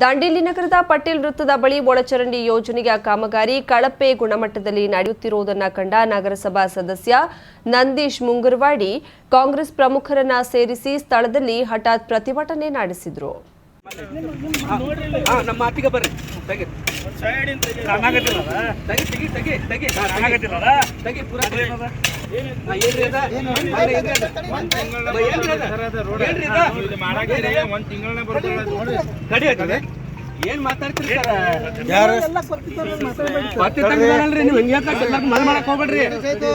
ದಾಂಡೇಲಿ ನಗರದ ಪಟೇಲ್ ವೃತ್ತದ ಬಳಿ ಒಳಚರಂಡಿ ಯೋಜನೆಯ ಕಾಮಗಾರಿ ಕಳಪೆ ಗುಣಮಟ್ಟದಲ್ಲಿ ನಡೆಯುತ್ತಿರುವುದನ್ನು ಕಂಡ ನಗರಸಭಾ ಸದಸ್ಯ ನಂದೀಶ್ ಮುಂಗರವಾಡಿ ಕಾಂಗ್ರೆಸ್ ಪ್ರಮುಖರನ್ನ ಸೇರಿಸಿ ಸ್ಥಳದಲ್ಲಿ ಹಠಾತ್ ಪ್ರತಿಭಟನೆ ನಡೆಸಿದರು. ಏನ್ ಮಾತಾಡ್ತೀರಿ ನೀವು ಹಿಂಗೆ ಮಳೆ ಮಾಡಕ್ ಹೋಗ್ಬೇಡ್ರಿ,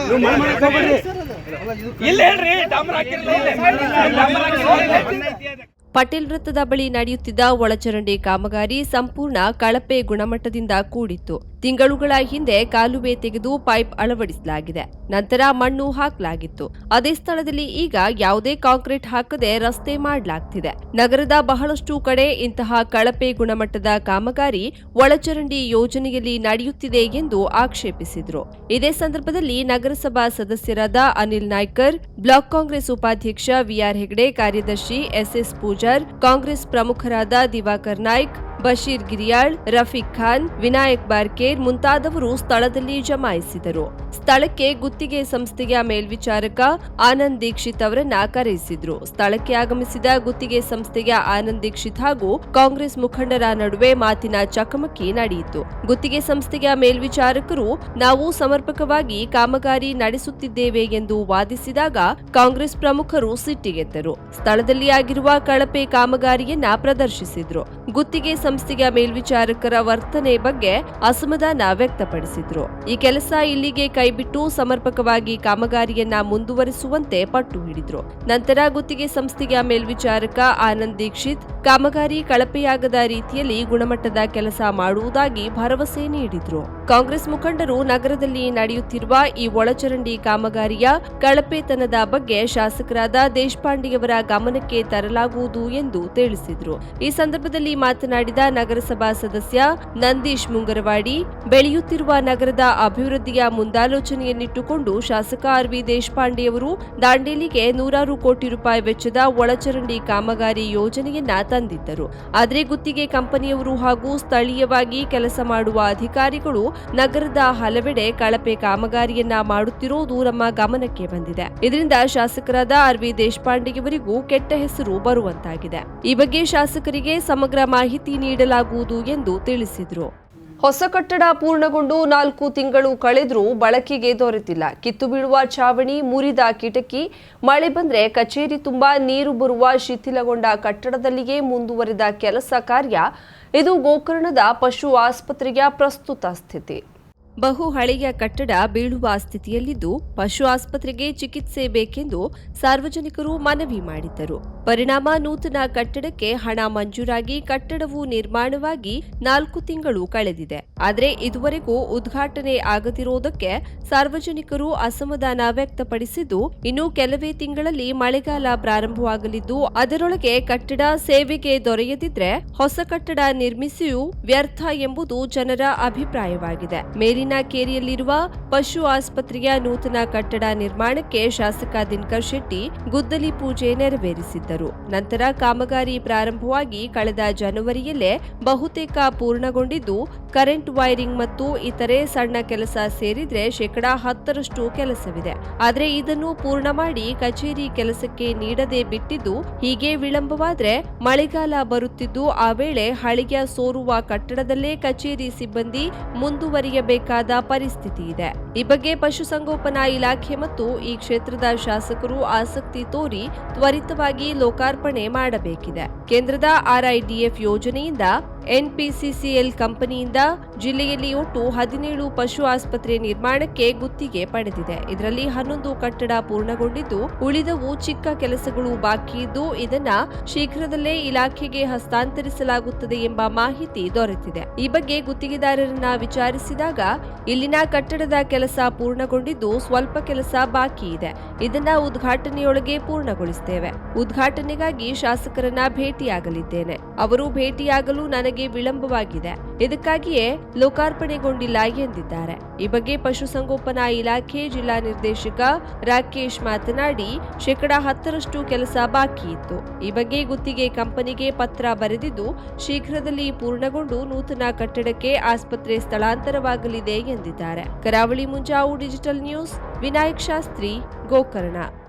ನೀವು ಮಳೆ ಮಾಡಕ್ ಹೋಗ್ಬೇಡ್ರಿ. ಇಲ್ಲ ಹೇಳ್ರಿ ಡಾಮರ್ ಪಟೇಲ್ ವೃತ್ತದ ಬಳಿ ನಡೆಯುತ್ತಿದ್ದ ಒಳಚರಂಡಿ ಕಾಮಗಾರಿ ಸಂಪೂರ್ಣ ಕಳಪೆ ಗುಣಮಟ್ಟದಿಂದ ಕೂಡಿತ್ತು. ತಿಂಗಳುಗಳ ಹಿಂದೆ ಕಾಲುವೆ ತೆಗೆದು ಪೈಪ್ ಅಳವಡಿಸಲಾಗಿದೆ. ನಂತರ ಮಣ್ಣು ಹಾಕಲಾಗಿತ್ತು. ಅದೇ ಸ್ಥಳದಲ್ಲಿ ಈಗ ಯಾವುದೇ ಕಾಂಕ್ರೀಟ್ ಹಾಕದೆ ರಸ್ತೆ ಮಾಡಲಾಗ್ತಿದೆ. ನಗರದ ಬಹಳಷ್ಟು ಕಡೆ ಇಂತಹ ಕಳಪೆ ಗುಣಮಟ್ಟದ ಕಾಮಗಾರಿ ಒಳಚರಂಡಿ ಯೋಜನೆಯಲ್ಲಿ ನಡೆಯುತ್ತಿದೆ ಎಂದು ಆಕ್ಷೇಪಿಸಿದರು. ಇದೇ ಸಂದರ್ಭದಲ್ಲಿ ನಗರಸಭಾ ಸದಸ್ಯರಾದ ಅನಿಲ್ ನಾಯ್ಕರ್, ಬ್ಲಾಕ್ ಕಾಂಗ್ರೆಸ್ ಉಪಾಧ್ಯಕ್ಷ ವಿಆರ್ ಹೆಗಡೆ, ಕಾರ್ಯದರ್ಶಿ ಎಸ್ಎಸ್ ಪೂಜಾರ್, ಕಾಂಗ್ರೆಸ್ ಪ್ರಮುಖರಾದ ದಿವಾಕರ್ ನಾಯ್ಕ್, ಬಶೀರ್ ಗಿರಿಯಾಳ್, ರಫೀಕ್ ಖಾನ್, ವಿನಾಯಕ್ ಬಾರ್ಕೇರ್ ಮುಂತಾದವರು ಸ್ಥಳದಲ್ಲಿ ಜಮಾಯಿಸಿದರು. ಸ್ಥಳಕ್ಕೆ ಗುತ್ತಿಗೆ ಸಂಸ್ಥೆಯ ಮೇಲ್ವಿಚಾರಕ ಆನಂದ್ ದೀಕ್ಷಿತ್ ಅವರನ್ನ ಕರೆಯಿಸಿದ್ರು. ಸ್ಥಳಕ್ಕೆ ಆಗಮಿಸಿದ ಗುತ್ತಿಗೆ ಸಂಸ್ಥೆಯ ಆನಂದ್ ದೀಕ್ಷಿತ್ ಹಾಗೂ ಕಾಂಗ್ರೆಸ್ ಮುಖಂಡರ ನಡುವೆ ಮಾತಿನ ಚಕಮಕಿ ನಡೆಯಿತು. ಗುತ್ತಿಗೆ ಸಂಸ್ಥೆಯ ಮೇಲ್ವಿಚಾರಕರು ನಾವು ಸಮರ್ಪಕವಾಗಿ ಕಾಮಗಾರಿ ನಡೆಸುತ್ತಿದ್ದೇವೆ ಎಂದು ವಾದಿಸಿದಾಗ ಕಾಂಗ್ರೆಸ್ ಪ್ರಮುಖರು ಸಿಟ್ಟಿಗೆದ್ದರು. ಸ್ಥಳದಲ್ಲಿ ಆಗಿರುವ ಕಳಪೆ ಕಾಮಗಾರಿಯನ್ನ ಪ್ರದರ್ಶಿಸಿದ್ರು. ಗುತ್ತಿಗೆ ಸಂಸ್ಥೆಯ ಮೇಲ್ವಿಚಾರಕರ ವರ್ತನೆ ಬಗ್ಗೆ ಅಸಮಾಧಾನ ವ್ಯಕ್ತಪಡಿಸಿದ್ರು. ಈ ಕೆಲಸ ಇಲ್ಲಿಗೆ ಕೈಬಿಟ್ಟು ಸಮರ್ಪಕವಾಗಿ ಕಾಮಗಾರಿಯನ್ನ ಮುಂದುವರಿಸುವಂತೆ ಪಟ್ಟು ಹಿಡಿದ್ರು. ನಂತರ ಗುತ್ತಿಗೆ ಸಂಸ್ಥೆಯ ಮೇಲ್ವಿಚಾರಕ ಆನಂದ್ ದೀಕ್ಷಿತ್ ಕಾಮಗಾರಿ ಕಳಪೆಯಾಗದ ರೀತಿಯಲ್ಲಿ ಗುಣಮಟ್ಟದ ಕೆಲಸ ಮಾಡುವುದಾಗಿ ಭರವಸೆ ನೀಡಿದ್ರು. ಕಾಂಗ್ರೆಸ್ ಮುಖಂಡರು ನಗರದಲ್ಲಿ ನಡೆಯುತ್ತಿರುವ ಈ ಒಳಚರಂಡಿ ಕಾಮಗಾರಿಯ ಕಳಪೆತನದ ಬಗ್ಗೆ ಶಾಸಕರಾದ ದೇಶಪಾಂಡೆಯವರ ಗಮನಕ್ಕೆ ತರಲಾಗುವುದು ಎಂದು ತಿಳಿಸಿದ್ರು. ಈ ಸಂದರ್ಭದಲ್ಲಿ ಮಾತನಾಡಿದ ನಗರಸಭಾ ಸದಸ್ಯ ನಂದೀಶ್ ಮುಂಗರವಾಡಿ, ಬೆಳೆಯುತ್ತಿರುವ ನಗರದ ಅಭಿವೃದ್ಧಿಯ ಮುಂದಾಲೋಚನೆಯನ್ನಿಟ್ಟುಕೊಂಡು ಶಾಸಕ ಆರ್.ವಿ. ದೇಶಪಾಂಡೆಯವರು ದಾಂಡೇಲಿಗೆ ನೂರಾರು ಕೋಟಿ ರೂಪಾಯಿ ವೆಚ್ಚದ ಒಳಚರಂಡಿ ಕಾಮಗಾರಿ ಯೋಜನೆಯನ್ನ ತಂದಿದ್ದರು. ಆದರೆ ಗುತ್ತಿಗೆ ಕಂಪನಿಯವರು ಹಾಗೂ ಸ್ಥಳೀಯವಾಗಿ ಕೆಲಸ ಮಾಡುವ ಅಧಿಕಾರಿಗಳು ನಗರದ ಹಲವೆಡೆ ಕಳಪೆ ಕಾಮಗಾರಿಯನ್ನ ಮಾಡುತ್ತಿರುವುದು ನಮ್ಮ ಗಮನಕ್ಕೆ ಬಂದಿದೆ. ಇದರಿಂದ ಶಾಸಕರಾದ ಆರ್.ವಿ. ದೇಶಪಾಂಡೆಯವರಿಗೂ ಕೆಟ್ಟ ಹೆಸರು ಬರುವಂತಾಗಿದೆ. ಈ ಬಗ್ಗೆ ಶಾಸಕರಿಗೆ ಸಮಗ್ರ ಮಾಹಿತಿ ನೀಡಲಾಗುವುದು ಎಂದು ತಿಳಿಸಿದರು. ಹೊಸ ಕಟ್ಟಡ ಪೂರ್ಣಗೊಂಡು 4 ತಿಂಗಳು ಕಳೆದರೂ ಬಳಕೆಗೆ ದೊರೆತಿಲ್ಲ. ಕಿತ್ತು ಬೀಳುವ ಛಾವಣಿ, ಮುರಿದ ಕಿಟಕಿ, ಮಳೆ ಬಂದ್ರೆ ಕಚೇರಿ ತುಂಬಾ ನೀರು ಬರುವ ಶಿಥಿಲಗೊಂಡ ಕಟ್ಟಡದಲ್ಲಿಯೇ ಮುಂದುವರಿದ ಕೆಲಸ ಕಾರ್ಯ. ಇದು ಗೋಕರ್ಣದ ಪಶು ಆಸ್ಪತ್ರೆಯ ಪ್ರಸ್ತುತ ಸ್ಥಿತಿ. ಬಹು ಹಳೆಯ ಕಟ್ಟಡ ಬೀಳುವ ಸ್ಥಿತಿಯಲ್ಲಿದ್ದು ಪಶು ಆಸ್ಪತ್ರೆಗೆ ಚಿಕಿತ್ಸೆ ಬೇಕೆಂದು ಸಾರ್ವಜನಿಕರು ಮನವಿ ಮಾಡಿದ್ದರು. ಪರಿಣಾಮ ನೂತನ ಕಟ್ಟಡಕ್ಕೆ ಹಣ ಮಂಜೂರಾಗಿ ಕಟ್ಟಡವು ನಿರ್ಮಾಣವಾಗಿ 4 ತಿಂಗಳು ಕಳೆದಿದೆ. ಆದರೆ ಇದುವರೆಗೂ ಉದ್ಘಾಟನೆ ಆಗದಿರುವುದಕ್ಕೆ ಸಾರ್ವಜನಿಕರು ಅಸಮಾಧಾನ ವ್ಯಕ್ತಪಡಿಸಿದ್ದು, ಇನ್ನು ಕೆಲವೇ ತಿಂಗಳಲ್ಲಿ ಮಳೆಗಾಲ ಪ್ರಾರಂಭವಾಗಲಿದ್ದು ಅದರೊಳಗೆ ಕಟ್ಟಡ ಸೇವೆಗೆ ದೊರೆಯದಿದ್ರೆ ಹೊಸ ಕಟ್ಟಡ ನಿರ್ಮಿಸಿಯೂ ವ್ಯರ್ಥ ಎಂಬುದು ಜನರ ಅಭಿಪ್ರಾಯವಾಗಿದೆ. ಮೇಲಿನ ಕೇರಿಯಲ್ಲಿರುವ ಪಶು ಆಸ್ಪತ್ರೆಯ ನೂತನ ಕಟ್ಟಡ ನಿರ್ಮಾಣಕ್ಕೆ ಶಾಸಕ ದಿನಕರ್ ಶೆಟ್ಟಿ ಗುದ್ದಲಿ ಪೂಜೆ ನೆರವೇರಿಸಿದ್ದರು. ನಂತರ ಕಾಮಗಾರಿ ಪ್ರಾರಂಭವಾಗಿ ಕಳೆದ ಜನವರಿಯಲ್ಲೇ ಬಹುತೇಕ ಪೂರ್ಣಗೊಂಡಿದ್ದು ಕರೆಂಟ್ ವೈರಿಂಗ್ ಮತ್ತು ಇತರೆ ಸಣ್ಣ ಕೆಲಸ ಸೇರಿದ್ರೆ 10% ಕೆಲಸವಿದೆ. ಆದರೆ ಇದನ್ನು ಪೂರ್ಣ ಮಾಡಿ ಕಚೇರಿ ಕೆಲಸಕ್ಕೆ ನೀಡದೆ ಬಿಟ್ಟಿದ್ದು, ಹೀಗೆ ವಿಳಂಬವಾದ್ರೆ ಮಳೆಗಾಲ ಬರುತ್ತಿದ್ದು ಆ ವೇಳೆ ಹಳೆಯ ಸೋರುವ ಕಟ್ಟಡದಲ್ಲೇ ಕಚೇರಿ ಸಿಬ್ಬಂದಿ ಮುಂದುವರಿಯಬೇಕಾದ ಪರಿಸ್ಥಿತಿ ಇದೆ. ಈ ಬಗ್ಗೆ ಪಶುಸಂಗೋಪನಾ ಇಲಾಖೆ ಮತ್ತು ಈ ಕ್ಷೇತ್ರದ ಶಾಸಕರು ಆಸಕ್ತಿ ತೋರಿ ತ್ವರಿತವಾಗಿ ಲೋಕಾರ್ಪಣೆ ಮಾಡಬೇಕಿದೆ. ಕೇಂದ್ರದ ಆರ್ಐಡಿಎಫ್ ಯೋಜನೆಯಿಂದ ಎನ್ಪಿಸಿಸಿಎಲ್ ಕಂಪನಿಯಿಂದ ಜಿಲ್ಲೆಯಲ್ಲಿ ಒಟ್ಟು 17 ಪಶು ಆಸ್ಪತ್ರೆ ನಿರ್ಮಾಣಕ್ಕೆ ಗುತ್ತಿಗೆ ಪಡೆದಿದೆ. ಇದರಲ್ಲಿ 11 ಕಟ್ಟಡ ಪೂರ್ಣಗೊಂಡಿದ್ದು ಉಳಿದವು ಚಿಕ್ಕ ಕೆಲಸಗಳು ಬಾಕಿ ಇದ್ದು ಇದನ್ನ ಶೀಘ್ರದಲ್ಲೇ ಇಲಾಖೆಗೆ ಹಸ್ತಾಂತರಿಸಲಾಗುತ್ತದೆ ಎಂಬ ಮಾಹಿತಿ ದೊರೆತಿದೆ. ಈ ಬಗ್ಗೆ ಗುತ್ತಿಗೆದಾರರನ್ನ ವಿಚಾರಿಸಿದಾಗ ಇಲ್ಲಿನ ಕಟ್ಟಡದ ಕೆಲಸ ಪೂರ್ಣಗೊಂಡಿದ್ದು ಸ್ವಲ್ಪ ಕೆಲಸ ಬಾಕಿ ಇದೆ. ಇದನ್ನ ಉದ್ಘಾಟನೆಯೊಳಗೆ ಪೂರ್ಣಗೊಳಿಸುತ್ತೇವೆ. ಉದ್ಘಾಟನೆಗಾಗಿ ಶಾಸಕರನ್ನ ಭೇಟಿಯಾಗಲಿದ್ದೇನೆ. ಅವರು ಭೇಟಿಯಾಗಲು ನನಗೆ ನಮಗೆ ವಿಳಂಬವಾಗಿದೆ. ಇದಕ್ಕಾಗಿಯೇ ಲೋಕಾರ್ಪಣೆಗೊಂಡಿಲ್ಲ ಎಂದಿದ್ದಾರೆ. ಈ ಬಗ್ಗೆ ಪಶುಸಂಗೋಪನಾ ಇಲಾಖೆ ಜಿಲ್ಲಾ ನಿರ್ದೇಶಕ ರಾಕೇಶ್ ಮಾತನಾಡಿ, 10% ಕೆಲಸ ಬಾಕಿ ಇತ್ತು. ಈ ಬಗ್ಗೆ ಗುತ್ತಿಗೆ ಕಂಪನಿಗೆ ಪತ್ರ ಬರೆದಿದ್ದು ಶೀಘ್ರದಲ್ಲಿ ಪೂರ್ಣಗೊಂಡು ನೂತನ ಕಟ್ಟಡಕ್ಕೆ ಆಸ್ಪತ್ರೆ ಸ್ಥಳಾಂತರವಾಗಲಿದೆ ಎಂದಿದ್ದಾರೆ. ಕರಾವಳಿ ಮುಂಜಾವು ಡಿಜಿಟಲ್ ನ್ಯೂಸ್, ವಿನಾಯಕ್ ಶಾಸ್ತ್ರಿ, ಗೋಕರ್ಣ.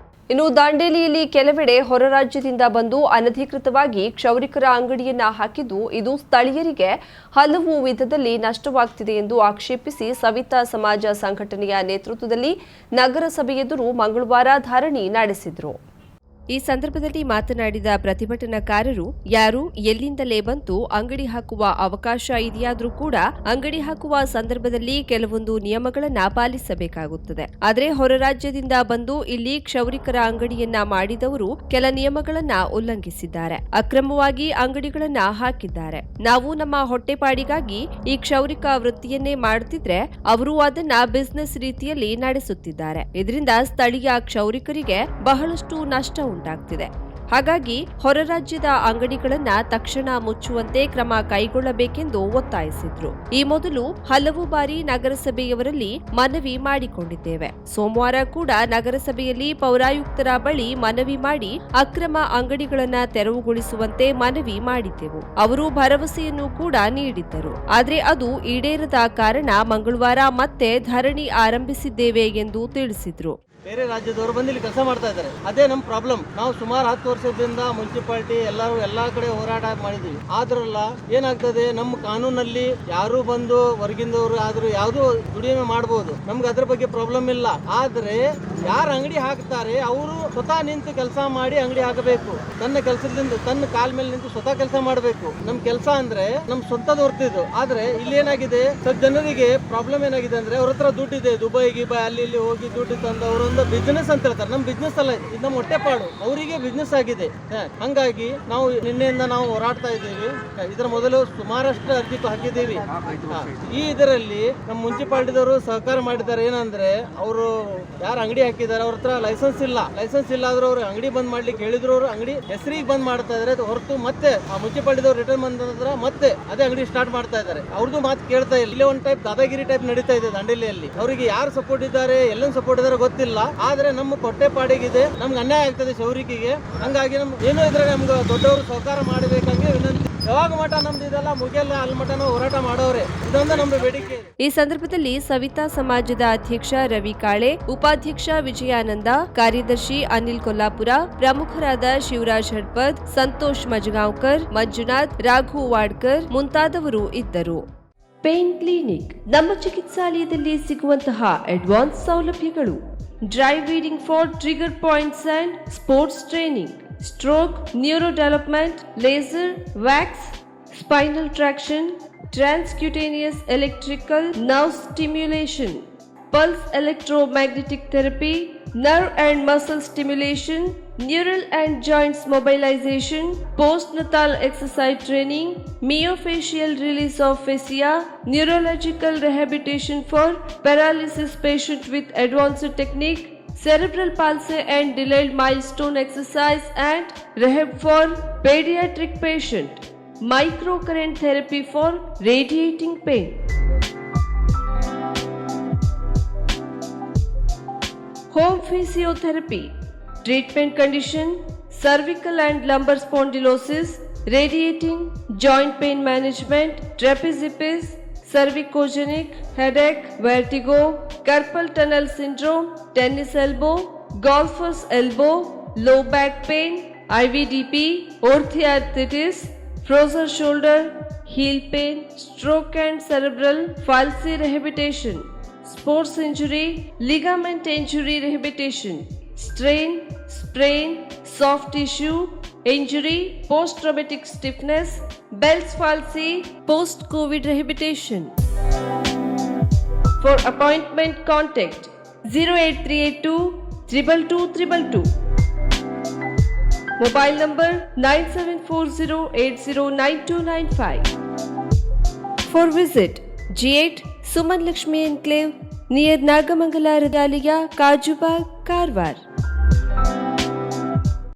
ಇನ್ನು ದಾಂಡೇಲಿಯಲ್ಲಿ ಕೆಲವೆಡೆ ಹೊರ ರಾಜ್ಯದಿಂದ ಬಂದು ಅನಧಿಕೃತವಾಗಿ ಕ್ಷೌರಿಕರ ಅಂಗಡಿಯನ್ನ ಹಾಕಿದ್ದು ಇದು ಸ್ಥಳೀಯರಿಗೆ ಹಲವು ವಿಧದಲ್ಲಿ ನಷ್ಟವಾಗ್ತಿದೆ ಎಂದು ಆಕ್ಷೇಪಿಸಿ ಸವಿತಾ ಸಮಾಜ ಸಂಘಟನೆಯ ನೇತೃತ್ವದಲ್ಲಿ ನಗರಸಭೆ ಎದುರು ಮಂಗಳವಾರ ಧರಣಿ ನಡೆಸಿದರು. ಈ ಸಂದರ್ಭದಲ್ಲಿ ಮಾತನಾಡಿದ ಪ್ರತಿಭಟನಾಕಾರರು, ಯಾರು ಎಲ್ಲಿಂದಲೇ ಬಂತು ಅಂಗಡಿ ಹಾಕುವ ಅವಕಾಶ ಇದೆಯಾದರೂ ಕೂಡ ಅಂಗಡಿ ಹಾಕುವ ಸಂದರ್ಭದಲ್ಲಿ ಕೆಲವೊಂದು ನಿಯಮಗಳನ್ನ ಪಾಲಿಸಬೇಕಾಗುತ್ತದೆ. ಆದರೆ ಹೊರ ರಾಜ್ಯದಿಂದ ಬಂದು ಇಲ್ಲಿ ಕ್ಷೌರಿಕರ ಅಂಗಡಿಯನ್ನ ಮಾಡಿದವರು ಕೆಲ ನಿಯಮಗಳನ್ನ ಉಲ್ಲಂಘಿಸಿದ್ದಾರೆ. ಅಕ್ರಮವಾಗಿ ಅಂಗಡಿಗಳನ್ನ ಹಾಕಿದ್ದಾರೆ. ನಾವು ನಮ್ಮ ಹೊಟ್ಟೆಪಾಡಿಗಾಗಿ ಈ ಕ್ಷೌರಿಕ ವೃತ್ತಿಯನ್ನೇ ಮಾಡುತ್ತಿದ್ರೆ ಅವರು ಅದನ್ನ ಬಿಸಿನೆಸ್ ರೀತಿಯಲ್ಲಿ ನಡೆಸುತ್ತಿದ್ದಾರೆ. ಇದರಿಂದ ಸ್ಥಳೀಯ ಕ್ಷೌರಿಕರಿಗೆ ಬಹಳಷ್ಟು ನಷ್ಟ ಉಂಟಾಗ್ತಿದೆ. ಹಾಗಾಗಿ ಹೊರ ರಾಜ್ಯದ ಅಂಗಡಿಗಳನ್ನ ತಕ್ಷಣ ಮುಚ್ಚುವಂತೆ ಕ್ರಮ ಕೈಗೊಳ್ಳಬೇಕೆಂದು ಒತ್ತಾಯಿಸಿದ್ರು. ಈ ಮೊದಲು ಹಲವು ಬಾರಿ ನಗರಸಭೆಯವರಲ್ಲಿ ಮನವಿ ಮಾಡಿಕೊಂಡಿದ್ದೇವೆ. ಸೋಮವಾರ ಕೂಡ ನಗರಸಭೆಯಲ್ಲಿ ಪೌರಾಯುಕ್ತರ ಬಳಿ ಮನವಿ ಮಾಡಿ ಅಕ್ರಮ ಅಂಗಡಿಗಳನ್ನ ತೆರವುಗೊಳಿಸುವಂತೆ ಮನವಿ ಮಾಡಿದ್ದೆವು. ಅವರು ಭರವಸೆಯನ್ನು ಕೂಡ ನೀಡಿದ್ದರು. ಆದರೆ ಅದು ಈಡೇರದ ಕಾರಣ ಮಂಗಳವಾರ ಮತ್ತೆ ಧರಣಿ ಆರಂಭಿಸಿದ್ದೇವೆ ಎಂದು ತಿಳಿಸಿದ್ರು. ಬೇರೆ ರಾಜ್ಯದವರು ಬಂದು ಇಲ್ಲಿ ಕೆಲಸ ಮಾಡ್ತಾ ಇದ್ದಾರೆ. ಅದೇ ನಮ್ಮ ಪ್ರಾಬ್ಲಮ್. ನಾವು ಸುಮಾರು 10 ವರ್ಷದಿಂದ ಮುನ್ಸಿಪಾಲಿಟಿ ಎಲ್ಲಾ ಕಡೆ ಹೋರಾಟ ಮಾಡಿದೀವಿ. ಆದ್ರಲ್ಲ ಏನಾಗ್ತದೆ, ನಮ್ಮ ಕಾನೂನಲ್ಲಿ ಯಾರು ಬಂದು ಹೊರಗಿಂದವರು ಆದ್ರೂ ಯಾವ್ದು ದುಡಿಮೆ ಮಾಡಬಹುದು, ನಮ್ಗೆ ಅದ್ರ ಬಗ್ಗೆ ಪ್ರಾಬ್ಲಮ್ ಇಲ್ಲ. ಆದ್ರೆ ಯಾರು ಅಂಗಡಿ ಹಾಕ್ತಾರೆ ಅವರು ಸ್ವತಃ ನಿಂತು ಕೆಲಸ ಮಾಡಿ ಅಂಗಡಿ ಹಾಕಬೇಕು. ತನ್ನ ಕೆಲಸದಿಂದ ತನ್ನ ಕಾಲ್ ಮೇಲೆ ನಿಂತು ಸ್ವತಃ ಕೆಲಸ ಮಾಡಬೇಕು. ನಮ್ ಕೆಲಸ ಅಂದ್ರೆ ನಮ್ ಸ್ವಂತದ ಹೊರ್ತಿದ್ದು. ಆದ್ರೆ ಇಲ್ಲಿ ಏನಾಗಿದೆ, ಸ್ವಲ್ಪ ಜನರಿಗೆ ಪ್ರಾಬ್ಲಮ್ ಏನಾಗಿದೆ ಅಂದ್ರೆ ಅವ್ರ ಹತ್ರ ದುಡ್ಡಿದೆ, ದುಬೈ ಅಲ್ಲಿ ಇಲ್ಲಿ ಹೋಗಿ ದುಡ್ಡು ತಂದು ಅವರು ಬಿಸ್ನೆಸ್ ಅಂತ ಹೇಳ್ತಾರೆ. ನಮ್ ಬಿಸ್ನೆಸ್ ಅಲ್ಲ ಇದು, ನಮ್ಮ ಹೊಟ್ಟೆಪಾಡು. ಅವರಿಗೆ ಬಿಸ್ನೆಸ್ ಆಗಿದೆ. ಹಂಗಾಗಿ ನಾವು ನಿನ್ನೆಯಿಂದ ನಾವು ಹೋರಾಡ್ತಾ ಇದ್ದೀವಿ. ಇದರ ಮೊದಲು ಸುಮಾರಷ್ಟು ಅರ್ಜಿ ಹಾಕಿದ್ದೀವಿ. ಈ ಇದರಲ್ಲಿ ನಮ್ಮ ಮುನ್ಸಿಪಾಲಿಟಿದವರು ಸಹಕಾರ ಮಾಡಿದ್ದಾರೆ. ಏನಂದ್ರೆ ಅವರು ಯಾರು ಅಂಗಡಿ ಹಾಕಿದ್ದಾರೆ ಅವ್ರ ಹತ್ರ ಲೈಸೆನ್ಸ್ ಇಲ್ಲ ಆದ್ರೂ ಅವ್ರು ಅಂಗಡಿ ಬಂದ್ ಮಾಡ್ಲಿಕ್ಕೆ ಹೇಳಿದ್ರು. ಅವರು ಅಂಗಡಿ ಹೆಸರಿಗೆ ಬಂದ್ ಮಾಡ್ತಾ ಇದಾರೆ ಹೊರತು ಮತ್ತೆ ಆ ಮುನ್ಸಿಪಾಲಿಟಿದವ್ರು ರಿಟರ್ನ್ ಬಂದ ಮತ್ತೆ ಅದೇ ಅಂಗಡಿ ಸ್ಟಾರ್ಟ್ ಮಾಡ್ತಾ ಇದ್ದಾರೆ. ಅವ್ರದ್ದು ಮಾತು ಕೇಳ್ತಾ ಇಲ್ಲ. ಇಲ್ಲಿ ಒಂದು ಟೈಪ್ ದಾದಾಗಿರಿ ಟೈಪ್ ನಡೀತಾ ಇದೆ ದಾಂಡೇಲಿಯಲ್ಲಿ. ಅವರಿಗೆ ಯಾರು ಸಪೋರ್ಟ್ ಇದ್ದಾರೆ, ಎಲ್ಲೆಲ್ಲಿ ಸಪೋರ್ಟ್ ಇದ್ದಾರೆ ಗೊತ್ತಿಲ್ಲ. ಆದ್ರೆ ನಮ್ಮ ಹೊಟ್ಟೆಪಾಡಿಗಿದೆ, ನಮ್ಗೆ ಅನ್ಯಾಯ ಆಗ್ತದೆ ಶೌರಿಕಿಗೆ. ಹಂಗಾಗಿ ನಮ್ಗೆ ಏನೋ ಇದ್ರೆ ನಮ್ಗೆ ದೊಡ್ಡವರು ಸಹಕಾರ ಮಾಡಬೇಕಂಗೆ ವಿನಂತಿ. ಯಾವಾಗ ಮಠ ನಮ್ದು ಇದೆಲ್ಲ ಮುಗಿಯಲ್ಲ ಅಲ್ಲಿ ಮಠ ನಾವು ಹೋರಾಟ ಮಾಡೋರೆ. ಇದೊಂದು ನಮ್ದು ಬೇಡಿಕೆ. ಈ ಸಂದರ್ಭದಲ್ಲಿ ಸವಿತಾ ಸಮಾಜದ ಅಧ್ಯಕ್ಷ ರವಿ ಕಾಳೆ, ಉಪಾಧ್ಯಕ್ಷ ವಿಜಯಾನಂದ, ಕಾರ್ಯದರ್ಶಿ ಅನಿಲ್ ಕೊಲ್ಲಾಪುರ, ಪ್ರಮುಖರಾದ ಶಿವರಾಜ್ ಹಡ್ಪದ್, ಸಂತೋಷ್ ಮಜಗಾಂವ್ಕರ್, ಮಂಜುನಾಥ್, ರಾಘು ವಾಡ್ಕರ್ ಮುಂತಾದವರು ಇದ್ದರು. ಪೇನ್ ಕ್ಲಿನಿಕ್ ನಮ್ಮ ಚಿಕಿತ್ಸಾಲಯದಲ್ಲಿ ಸಿಗುವಂತಹ ಅಡ್ವಾನ್ಸ್ ಸೌಲಭ್ಯಗಳು: dry reading for trigger points and sports training, stroke, neuro development, laser, wax, spinal traction, transcutaneous electrical nerve stimulation, pulse electromagnetic therapy, nerve and muscle stimulation, neural and joints mobilization, postnatal exercise training, myofascial release of fascia, neurological rehabilitation for paralysis patient with advanced technique, cerebral palsy and delayed milestone exercise and rehab for pediatric patient, microcurrent therapy for radiating pain. Home physiotherapy, treatment condition, cervical and lumbar spondylosis, radiating, joint pain management, trapeziepis, cervicogenic, headache, vertigo, carpal tunnel syndrome, tennis elbow, golfer's elbow, low back pain, IVDP, orthoarthritis, frozen shoulder, heel pain, stroke and cerebral palsy rehabilitation, sports injury, ligament injury rehabilitation, strain, sprain, soft tissue injury, post-traumatic stiffness, Bell's palsy, post-COVID rehabilitation. For appointment, contact 08382 22222. Mobile number 9740809295. For visit G8 Suman Lakshmi Enclave near Nagamangala Regalia, Kajubag, Karwar.